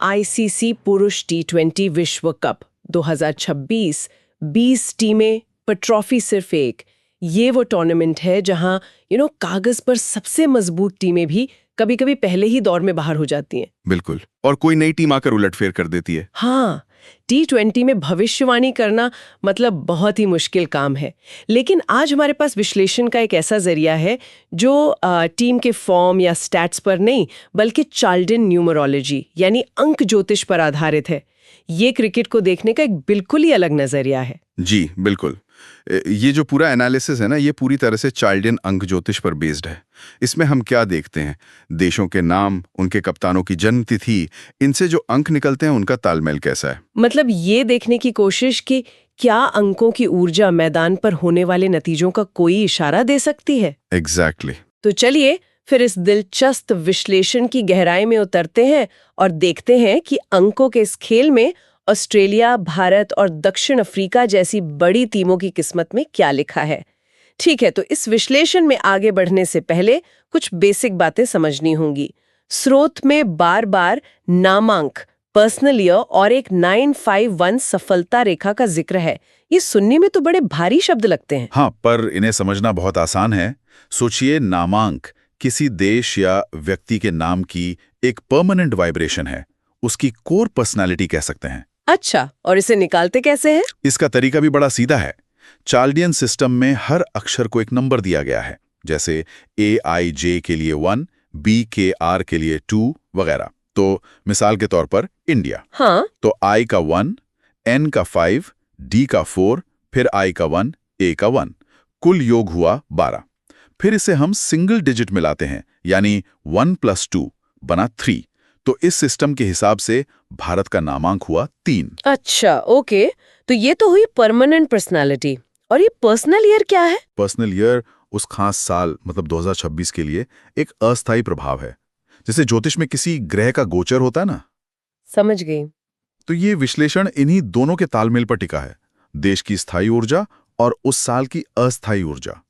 ICC पुरुष टी20 विश्व cup 2026, 20 टीमें पर ट्रॉफी सिर्फ एक। ये वो टूर्नामेंट है जहां कागज पर सबसे मजबूत टीमें भी कभी-कभी पहले ही दौर में बाहर हो जाती हैं। बिल्कुल, और कोई नई टीम आकर उलटफेर कर देती है। हाँ, टी20 में भविष्यवाणी करना मतलब बहुत ही मुश्किल काम है। लेकिन आज हमारे पास विश्लेषण का एक ऐसा जरिया है जो टीम के फॉर्म या स्टैट्स पर नहीं बल्कि चार्ल्टन न्यूमरोलॉजी यानी अंक ज्योतिष पर आधारित है। ये क्रिकेट को देखने का एक बिल्कुल ही अलग नजरिया है। जी बिल्कुल, ये जो पूरा एनालिसिस है ना, ये पूरी तरह से चार्ल्टन अंक ज्योतिष पर बेस्ड है। इसमें हम क्या देखते हैं? देशों के नाम, उनके कप्तानों की जन्म तिथि, इनसे जो अंक निकलते हैं उनका तालमेल कैसा है। मतलब ये देखने की कोशिश कि क्या अंकों की ऊर्जा मैदान पर होने वाले नतीजों का कोई इशारा दे सकती है। एग्जैक्टली। तो चलिए फिर इस दिलचस्प विश्लेषण की गहराई में उतरते हैं और देखते हैं कि अंकों के इस खेल में ऑस्ट्रेलिया, भारत और दक्षिण अफ्रीका जैसी बड़ी टीमों की किस्मत में क्या लिखा है। ठीक है, तो इस विश्लेषण में आगे बढ़ने से पहले कुछ बेसिक बातें समझनी होंगी। स्रोत में बार बार नामांक, पर्सनल ईयर और एक 951 सफलता रेखा का जिक्र है। ये सुनने में तो बड़े भारी शब्द लगते हैं। हाँ, पर इन्हें समझना बहुत आसान है। सोचिए, नामांक किसी देश या व्यक्ति के नाम की एक परमानेंट वाइब्रेशन है, उसकी कोर पर्सनालिटी कह सकते हैं। अच्छा, और इसे निकालते कैसे हैं? इसका तरीका भी बड़ा सीधा है। चार्ल्टियन सिस्टम में हर अक्षर को एक नंबर दिया गया है, जैसे AIJ के लिए 1, BKR के लिए 2 वगैरह। तो मिसाल के तौर पर इंडिया, हाँ, तो I का 1, N का 5, D का 4, फिर I का 1, A का 1, कुल योग हुआ 12। फिर इसे हम सिंगल डिजिट मिलाते हैं, यानी 1 + 2 बना 3। तो इस सिस्टम के हिसाब से भारत का नामांक हुआ 3। अच्छा, ओके। तो ये तो हुई परमानेंट पर्सनालिटी। और ये पर्सनल ईयर क्या है? पर्सनल ईयर उस खास साल मतलब 2026 के लिए एक अस्थायी प्रभाव है, जैसे ज्योतिष में किसी ग्रह का गोचर होता है ना। समझ गई। तो ये विश्लेषण इन्हीं दोनों के तालमेल पर टिका है, देश की स्थायी ऊर्जा और उस साल की अस्थायी ऊर्जा।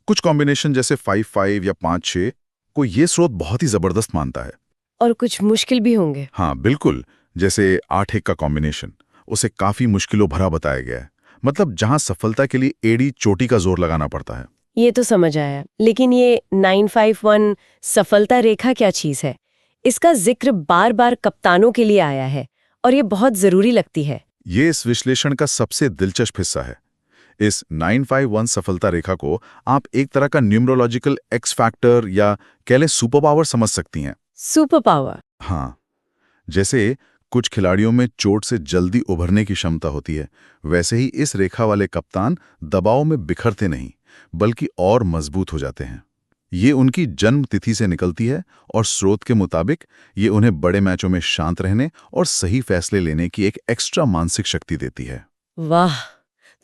कुछ कॉम्बिनेशन जैसे 5-5 या 5-6 को ये स्रोत बहुत ही जबरदस्त मानता है। और कुछ मुश्किल भी होंगे। हाँ बिल्कुल, जैसे 8-1 का कॉम्बिनेशन, उसे काफी मुश्किलों भरा बताया गया है। मतलब जहां सफलता के लिए एड़ी चोटी का जोर लगाना पड़ता है। ये तो समझ आया, लेकिन ये 951 सफलता रेखा क्या चीज है? इसका जिक्र बार बार कप्तानों के लिए आया है और ये बहुत जरूरी लगती है। ये इस विश्लेषण का सबसे दिलचस्प हिस्सा है। इस 951 सफलता रेखा को आप एक तरह का न्यूमरोलॉजिकल एक्स फैक्टर या कह लें सुपर पावर समझ सकती हैं। Super power? हाँ, जैसे कुछ खिलाड़ियों में चोट से जल्दी उभरने की क्षमता होती है, वैसे ही इस रेखा वाले कप्तान दबाव में बिखरते नहीं बल्कि और मजबूत हो जाते हैं। ये उनकी जन्म तिथि से निकलती है और स्रोत के मुताबिक ये उन्हें बड़े मैचों में शांत रहने और सही फैसले लेने की एक एक्स्ट्रा मानसिक शक्ति देती है। वाह,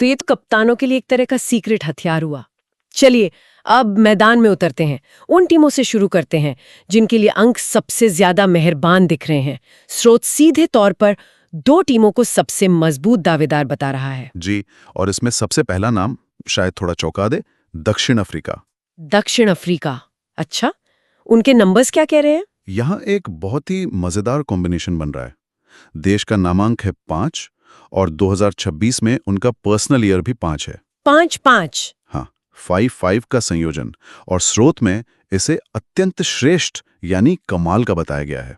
तो ये तो कप्तानों के लिए एक तरह का सीक्रेट हथियार हुआ। चलिए अब मैदान में उतरते हैं। उन टीमों से शुरू करते हैं जिनके लिए अंक सबसे ज्यादा मेहरबान दिख रहे हैं। स्रोत सीधे तौर पर 2 टीमों को सबसे मजबूत दावेदार बता रहा है। जी, और इसमें सबसे पहला नाम शायद थोड़ा चौंका दे, दक्षिण अफ्रीका। दक्षिण अफ्रीका? अच्छा, उनके नंबर्स क्या कह रहे हैं? यहाँ एक बहुत ही मजेदार कॉम्बिनेशन बन रहा है। देश का नामांक है 5 और 2026 में उनका पर्सनल ईयर भी 5 है। 5-5? हाँ, 5-5 का संयोजन, और स्रोत में इसे अत्यंत श्रेष्ठ यानी कमाल का बताया गया है।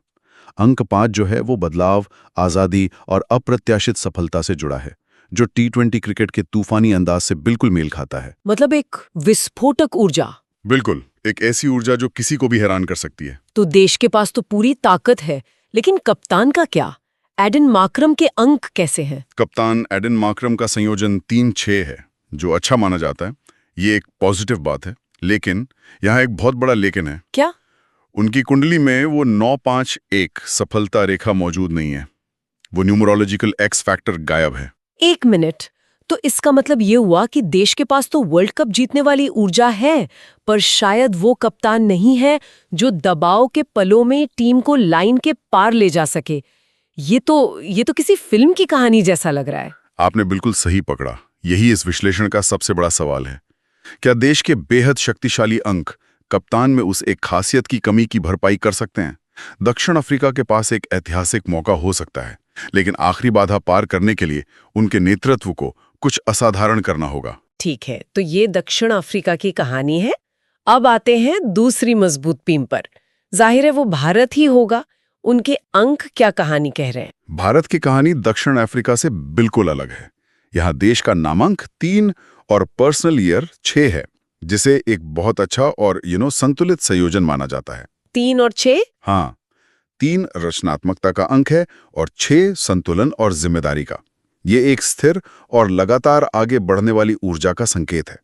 अंक 5 जो है वो बदलाव, आजादी और अप्रत्याशित सफलता से जुड़ा है, जो T20 क्रिकेट के तूफानी अंदाज से बिल्कुल मेल खाता है। मतलब एक विस्फोटक ऊर्जा। बिल्कुल, एक ऐसी ऊर्जा जो किसी को भी हैरान कर सकती है। तो देश के पास तो पूरी ताकत है, लेकिन कप्तान का क्या? एडन मार्क्रम के अंक कैसे हैं? कप्तान एडन मार्क्रम का संयोजन 3-6 है, जो अच्छा माना जाता है। ये एक पॉजिटिव बात है, लेकिन यहाँ एक बहुत बड़ा लेकिन है। क्या? उनकी कुंडली में वो 9-5-1 सफलता रेखा मौजूद नहीं है। वो न्यूमरोलॉजिकल एक्स फैक्टर गायब है। 1 मिनट, तो इसका मतलब ये हुआ कि देश के पास तो वर्ल्ड कप जीतने वाली ऊर्जा है, पर शायद वो कप्तान नहीं है जो दबाव के पलों में टीम को लाइन के पार ले जा सके। ये तो किसी फिल्म की कहानी जैसा लग रहा है। आपने बिल्कुल सही पकड़ा। यही इस विश्लेषण का सबसे बड़ा सवाल है। क्या देश के बेहद शक्तिशाली अंक कप्तान में उस एक खासियत की कमी की भरपाई कर सकते हैं? दक्षिण अफ्रीका के पास एक ऐतिहासिक मौका हो सकता है, लेकिन आखिरी बाधा पार करने के लिए उनके नेतृत्व को कुछ असाधारण करना होगा। ठीक है, तो ये दक्षिण अफ्रीका की कहानी है। अब आते हैं दूसरी मजबूत टीम पर। जाहिर है वो भारत ही होगा। उनके अंक क्या कहानी कह रहे हैं? भारत की कहानी दक्षिण अफ्रीका से बिल्कुल अलग है। यहाँ देश का नामांक 3 और पर्सनल ईयर 6 है, जिसे एक बहुत अच्छा और संतुलित संयोजन माना जाता है। 3 और 6? हाँ, 3 रचनात्मकता का अंक है और 6 संतुलन और जिम्मेदारी का। ये एक स्थिर और लगातार आगे बढ़ने वाली ऊर्जा का संकेत है।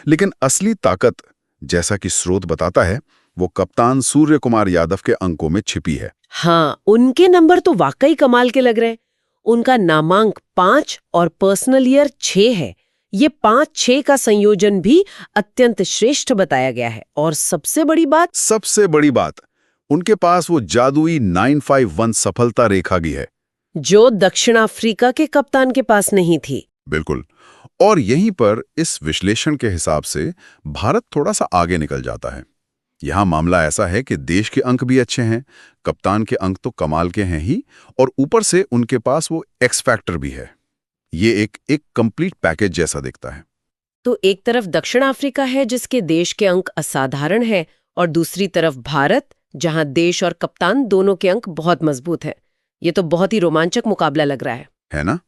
लेकिन असली ताकत, जैसा कि स्रोत बताता है, वो कप्तान सूर्य कुमार यादव के अंकों में छिपी है। हाँ, उनके नंबर तो वाकई कमाल के लग रहे हैं। उनका नामांक 5 और पर्सनल ईयर 6 है। ये 5-6 का संयोजन भी अत्यंत श्रेष्ठ बताया गया है। और सबसे बड़ी बात, उनके पास वो जादुई 951 सफलता रेखा भी है, जो दक्षिण अफ्रीका के कप्तान के पास नहीं थी। बिल्कुल। और यहीं पर इस विश्लेषण के हिसाब से भारत थोड़ा सा आगे निकल जाता है। यहाँ मामला ऐसा है कि देश के अंक भी अच्छे हैं, कप्तान के अंक तो कमाल के हैं ही, और ऊपर से उनके पास वो एक्स फैक्टर भी है। ये एक कंप्लीट पैकेज जैसा दिखता है। तो एक तरफ दक्षिण अफ्रीका है जिसके देश के अंक असाधारण हैं, और दूसरी तरफ भारत, जहां देश और कप्तान दोनों के अंक बहुत मजबूत हैं। ये तो बहुत ही रोमांचक मुकाबला लग रहा है ना?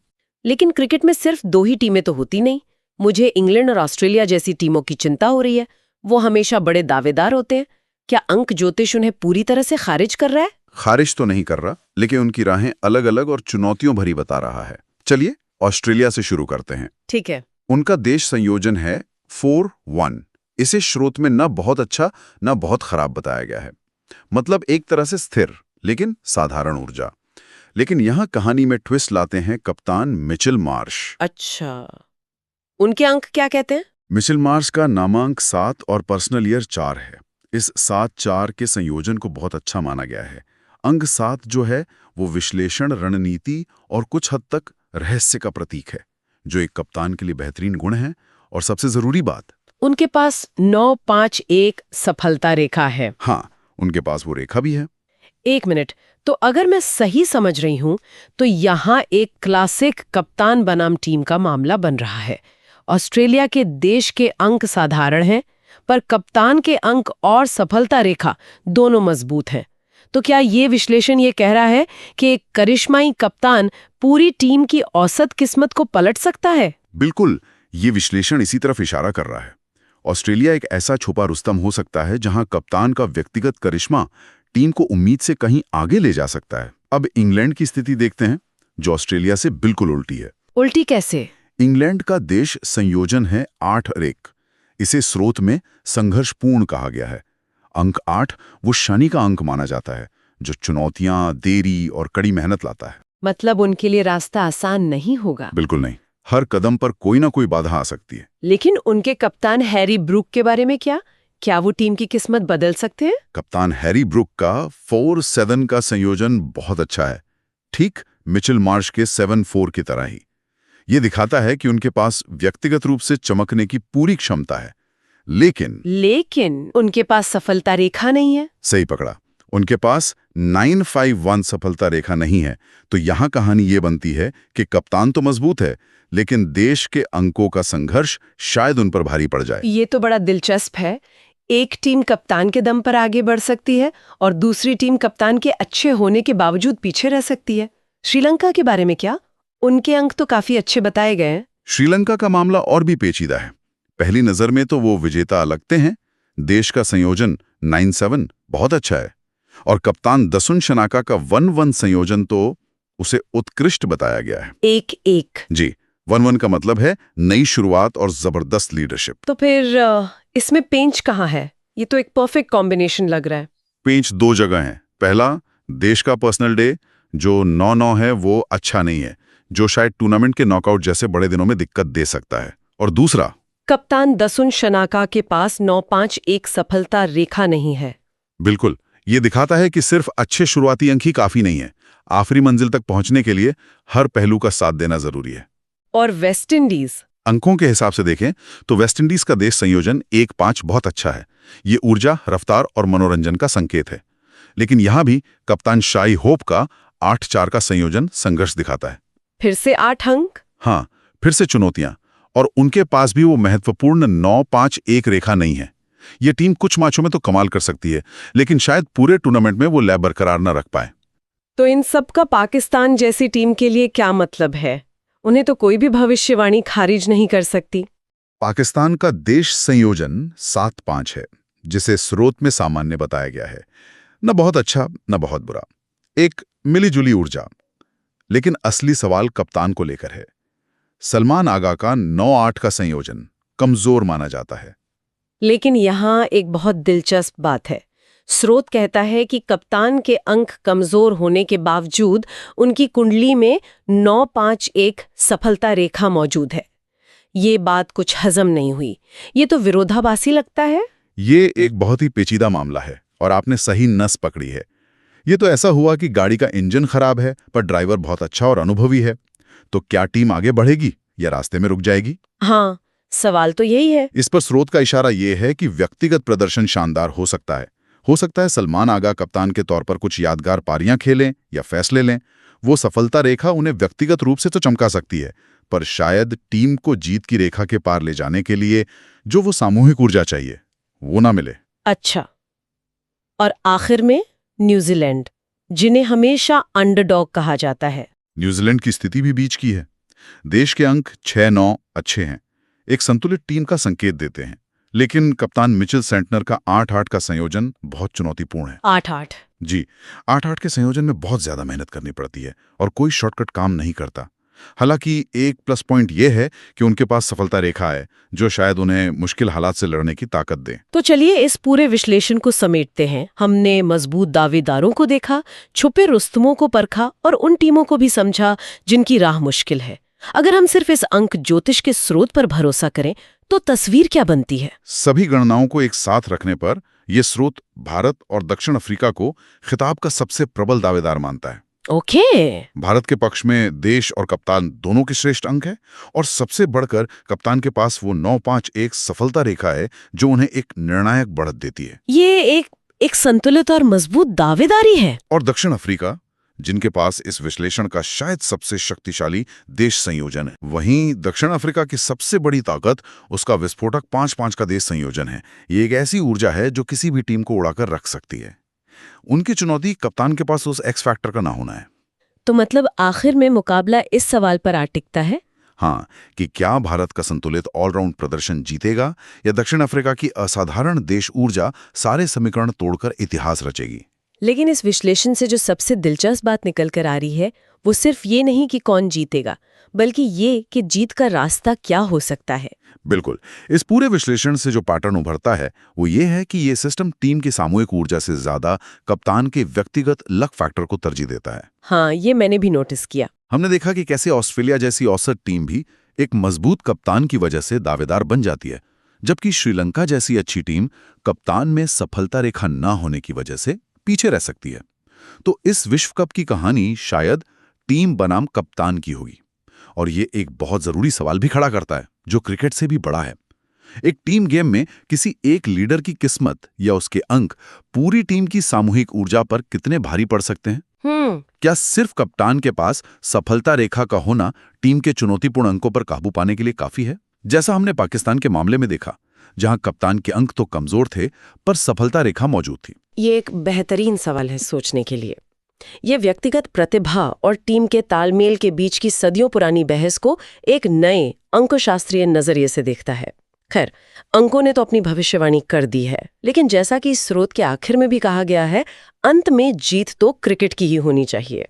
लेकिन क्रिकेट में सिर्फ 2 ही टीमें तो होती नहीं। मुझे इंग्लैंड और ऑस्ट्रेलिया जैसी टीमों की चिंता हो रही है। वो हमेशा बड़े दावेदार होते हैं। क्या अंक ज्योतिष उन्हें पूरी तरह से खारिज कर रहा है? खारिज तो नहीं कर रहा, लेकिन उनकी राहें अलग अलग और चुनौतियों भरी बता रहा है। चलिए ऑस्ट्रेलिया से शुरू करते हैं। ठीक है। उनका देश संयोजन है 4-1। इसे स्रोत में न बहुत अच्छा न बहुत खराब बताया गया है। मतलब एक तरह से स्थिर लेकिन साधारण ऊर्जा। लेकिन यहां कहानी में ट्विस्ट लाते हैं कप्तान मिचेल मार्श। अच्छा, उनके अंक क्या कहते हैं? मिचेल मार्श का नामांक 7 और पर्सनल ईयर 4 है। इस 7-4 के संयोजन को बहुत अच्छा माना गया है। अंक 7 जो है वो विश्लेषण, रणनीति और कुछ हद तक रहस्य का प्रतीक है, जो एक कप्तान के लिए बेहतरीन गुण है। और सबसे जरूरी बात, उनके पास 9-5-1 सफलता रेखा है। हाँ, उनके पास वो रेखा भी है। 1 मिनट, तो अगर मैं सही समझ रही हूं तो यहाँ एक क्लासिक कप्तान बनाम टीम का मामला बन रहा है। ऑस्ट्रेलिया के देश के अंक साधारण हैं, पर कप्तान के अंक और सफलता रेखा दोनों मजबूत हैं। तो क्या ये विश्लेषण ये कह रहा है कि एक करिश्माई कप्तान पूरी टीम की औसत किस्मत को पलट सकता है? बिल्कुल, ये विश्लेषण इसी तरफ इशारा कर रहा है। ऑस्ट्रेलिया एक ऐसा छुपा रुस्तम हो सकता है जहां कप्तान का व्यक्तिगत करिश्मा टीम को उम्मीद से कहीं आगे ले जा सकता है। अब इंग्लैंड की स्थिति देखते हैं, जो ऑस्ट्रेलिया से बिल्कुल उल्टी है। उल्टी कैसे? इंग्लैंड का देश संयोजन है 8 और 1। इसे स्रोत में संघर्षपूर्ण कहा गया है। अंक 8 वो शनि का अंक माना जाता है, जो चुनौतियां, देरी और कड़ी मेहनत लाता है। मतलब उनके लिए रास्ता आसान नहीं होगा? बिल्कुल नहीं, हर कदम पर कोई ना कोई बाधा आ सकती है। लेकिन उनके कप्तान हैरी ब्रूक के बारे में क्या वो टीम की किस्मत बदल सकते हैं? कप्तान हैरी ब्रूक का 4-7 का संयोजन बहुत अच्छा है, ठीक मिचेल मार्श के 7-4 की तरह ही। ये दिखाता है कि उनके पास व्यक्तिगत रूप से चमकने की पूरी क्षमता है। लेकिन उनके पास सफलता रेखा नहीं है। सही पकड़ा, उनके पास 951 सफलता रेखा नहीं है। तो यहां कहानी ये बनती है कि कप्तान तो मजबूत है, लेकिन देश के अंकों का संघर्ष शायद उन पर भारी पड़ जाए। ये तो बड़ा दिलचस्प है। एक टीम कप्तान के दम पर आगे बढ़ सकती है और दूसरी टीम कप्तान के अच्छे होने के बावजूद पीछे रह सकती है। श्रीलंका के बारे में क्या? उनके अंक तो काफी अच्छे बताए गए हैं। श्रीलंका का मामला और भी पेचीदा है। पहली नजर में तो वो विजेता लगते हैं। देश का संयोजन 9-7 बहुत अच्छा है, और कप्तान दसुन शनाका का 1-1 संयोजन तो उसे उत्कृष्ट बताया गया है। 1-1 जी, 1-1 का मतलब है नई शुरुआत और जबरदस्त लीडरशिप। तो फिर इसमें पेंच कहाँ है? ये तो एक परफेक्ट कॉम्बिनेशन लग रहा है। पेंच 2 जगह है। पहला, देश का पर्सनल डे जो 9-9 है वो अच्छा नहीं है, जो शायद टूर्नामेंट के नॉकआउट जैसे बड़े दिनों में दिक्कत दे सकता है। और दूसरा, कप्तान दसुन शनाका के पास 9-5-1 सफलता रेखा नहीं है। बिल्कुल, ये दिखाता है कि सिर्फ अच्छे शुरुआती अंक ही काफी नहीं है। आखिरी मंजिल तक पहुंचने के लिए हर पहलू का साथ देना जरूरी है। और वेस्ट इंडीज? अंकों के हिसाब से देखें तो वेस्ट इंडीज का देश संयोजन 1-5 बहुत अच्छा है। ये ऊर्जा, रफ्तार और मनोरंजन का संकेत है। लेकिन यहां भी कप्तान शाई होप का 8-4 का संयोजन संघर्ष दिखाता है। फिर से 8 अंक। हाँ, फिर से चुनौतियां, और उनके पास भी वो महत्वपूर्ण 9-5-1 रेखा नहीं है। ये टीम कुछ मैचों में तो कमाल कर सकती है, लेकिन शायद पूरे टूर्नामेंट में वो लय बरकरार न रख पाए। तो इन सब का पाकिस्तान जैसी टीम के लिए क्या मतलब है? उन्हें तो कोई भी भविष्यवाणी खारिज नहीं कर सकती। पाकिस्तान का देश संयोजन 7-5 है, जिसे स्रोत में सामान्य बताया गया है। न बहुत अच्छा, न बहुत बुरा, एक मिलीजुली ऊर्जा। लेकिन असली सवाल कप्तान को लेकर है। सलमान आगा का 9-8 का संयोजन कमजोर माना जाता है। लेकिन यहाँ एक बहुत दिलचस्प बात है। स्रोत कहता है कि कप्तान के अंक कमजोर होने के बावजूद उनकी कुंडली में 9-5-1 सफलता रेखा मौजूद है। ये बात कुछ हजम नहीं हुई। ये तो विरोधाभासी लगता है। ये एक बहुत ही पेचीदा मामला है, और आपने सही नस पकड़ी है। ये तो ऐसा हुआ कि गाड़ी का इंजन खराब है, पर ड्राइवर बहुत अच्छा और अनुभवी है। तो क्या टीम आगे बढ़ेगी या रास्ते में रुक जाएगी? हाँ, सवाल तो यही है। इस पर स्रोत का इशारा ये है कि व्यक्तिगत प्रदर्शन शानदार हो सकता है। हो सकता है सलमान आगा कप्तान के तौर पर कुछ यादगार पारियां खेलें या फैसले लें। वो सफलता रेखा उन्हें व्यक्तिगत रूप से तो चमका सकती है, पर शायद टीम को जीत की रेखा के पार ले जाने के लिए जो वो सामूहिक ऊर्जा चाहिए, वो ना मिले। अच्छा, और आखिर में न्यूजीलैंड, जिन्हें हमेशा अंडरडॉग कहा जाता है। न्यूजीलैंड की स्थिति भी बीच की है। देश के अंक 6-9 अच्छे हैं, एक संतुलित टीम का संकेत देते हैं। लेकिन कप्तान मिचेल सेंटनर का 8-8 का संयोजन बहुत चुनौतीपूर्ण है। 8-8। जी, 8-8 के संयोजन में बहुत ज्यादा मेहनत करनी पड़ती है और कोई शॉर्टकट काम नहीं करता। हालांकि एक प्लस पॉइंट यह है कि उनके पास सफलता रेखा है, जो शायद उन्हें मुश्किल हालात से लड़ने की ताकत दे। तो चलिए इस पूरे विश्लेषण को समेटते हैं। हमने मजबूत दावेदारों को देखा, छुपे रुस्तमों को परखा और उन टीमों को भी समझा जिनकी राह मुश्किल है। अगर हम सिर्फ इस अंक ज्योतिष के स्रोत पर भरोसा करें तो तस्वीर क्या बनती है? सभी गणनाओं को एक साथ रखने पर यह स्रोत भारत और दक्षिण अफ्रीका को खिताब का सबसे प्रबल दावेदार मानता है। ओके। भारत के पक्ष में देश और कप्तान दोनों के श्रेष्ठ अंक है, और सबसे बढ़कर कप्तान के पास वो 9-5-1 सफलता रेखा है जो उन्हें एक निर्णायक बढ़त देती है। ये एक संतुलित और मजबूत दावेदारी है। और दक्षिण अफ्रीका, जिनके पास इस विश्लेषण का शायद सबसे शक्तिशाली देश संयोजन है। वहीं दक्षिण अफ्रीका की सबसे बड़ी ताकत उसका विस्फोटक 5-5 का देश संयोजन है। ये एक ऐसी ऊर्जा है जो किसी भी टीम को उड़ाकर रख सकती है। उनकी चुनौती कप्तान के पास उस एक्स फैक्टर का ना होना है। तो मतलब आखिर में मुकाबला इस सवाल पर आ टिकता है, हाँ, कि क्या भारत का संतुलित ऑलराउंड प्रदर्शन जीतेगा या दक्षिण अफ्रीका की असाधारण देश ऊर्जा सारे समीकरण तोड़कर इतिहास रचेगी। लेकिन इस विश्लेषण से जो सबसे दिलचस्प बात निकल कर आ रही है वो सिर्फ ये नहीं कि कौन जीतेगा, बल्कि ये कि जीत का रास्ता क्या हो सकता है। बिल्कुल, इस पूरे विश्लेषण से जो पैटर्न उभरता है वो ये है कि ये सिस्टम टीम की सामूहिक ऊर्जा से ज्यादा कप्तान के व्यक्तिगत लक फैक्टर को तरजीह देता है। हाँ, ये मैंने भी नोटिस किया। हमने देखा कि कैसे ऑस्ट्रेलिया जैसी औसत टीम भी एक मजबूत कप्तान की वजह से दावेदार बन जाती है, जबकि श्रीलंका जैसी अच्छी टीम कप्तान में सफलता रेखा न होने की वजह से पीछे रह सकती है। तो इस विश्व कप की कहानी शायद टीम बनाम कप्तान की होगी, और ये एक बहुत जरूरी सवाल भी खड़ा करता है जो क्रिकेट से भी बड़ा है। एक टीम गेम में किसी एक लीडर की किस्मत या उसके अंक पूरी टीम की सामूहिक ऊर्जा पर कितने भारी पड़ सकते हैं? क्या सिर्फ कप्तान के पास सफलता रेखा का होना टीम के चुनौतीपूर्ण अंकों पर काबू पाने के लिए काफी है, जैसा हमने पाकिस्तान के मामले में देखा, जहां कप्तान के अंक तो कमजोर थे पर सफलता रेखा मौजूद थी? ये एक बेहतरीन सवाल है सोचने के लिए। ये व्यक्तिगत प्रतिभा और टीम के तालमेल के बीच की सदियों पुरानी बहस को एक नए अंकशास्त्रीय नजरिए से देखता है। खैर, अंकों ने तो अपनी भविष्यवाणी कर दी है, लेकिन जैसा कि इस स्रोत के आखिर में भी कहा गया है, अंत में जीत तो क्रिकेट की ही होनी चाहिए।